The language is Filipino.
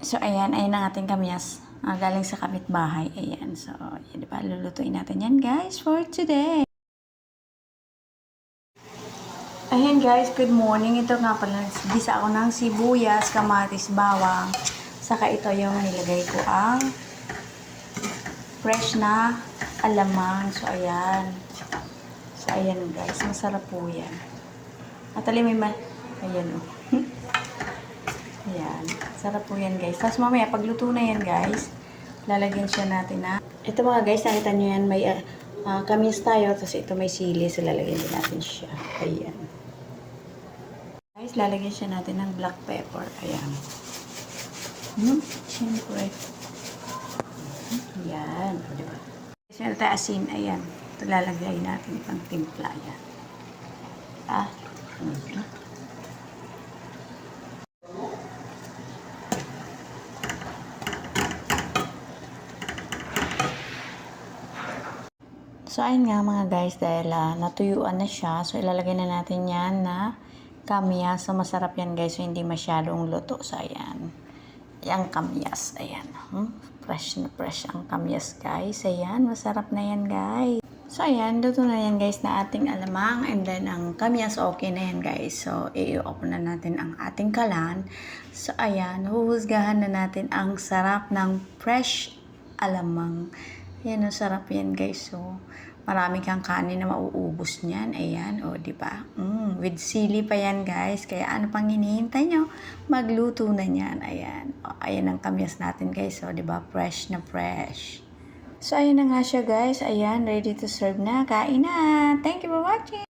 So, ayan ang ating kamyas. Galing sa kapitbahay. Ayan. So, yan, diba? Lulutuin natin yan, guys, for today. Ayan, guys. Good morning. Ito nga pala. Gisa ako ng sibuyas, kamatis, bawang. Saka ito yung nilagay ko ang fresh na alamang. So, ayan. So, ayan, guys. Masarap po yan. At alam ayan, oh. Ayan. Sarap po yan, guys. Tapos mamaya, pagluto na yan, guys, lalagyan siya natin na. Ito mga guys, nakita nyo yan, may kamis tayo. Tapos ito may sili. So, lalagyan din natin siya. Ayan. Guys, lalagyan siya natin ng black pepper. Ayan. Siyempre. Ayan. O, diba? Kasi natin asin. Ayan. Ito lalagay natin pang timpla. Ayan. So, ayun nga mga guys, dahil natuyuan na siya. So, ilalagay na natin yan na kamyas. So, masarap yan guys. So, hindi masyadong luto. So, ayan. Yung kamyas. Ayan. Fresh na fresh ang kamyas guys. Ayan. Masarap na yan guys. So, ayan. Luto na yan guys na ating alamang. And then, ang kamyas okay na yan guys. So, i-open na natin ang ating kalan. So, ayan. Huhusgahan na natin ang sarap ng fresh alamang. Ayan, ang sarap yan guys. So, marami kang kanin na mauubos niyan. Ayan, o, diba? With sili pa yan guys. Kaya ano pang hinihintay nyo? Magluto na yan. Ayan. O, ayan ang kamyas natin guys. O, diba? Fresh na fresh. So, ayan na nga siya guys. Ayan, ready to serve na. Kain na! Thank you for watching!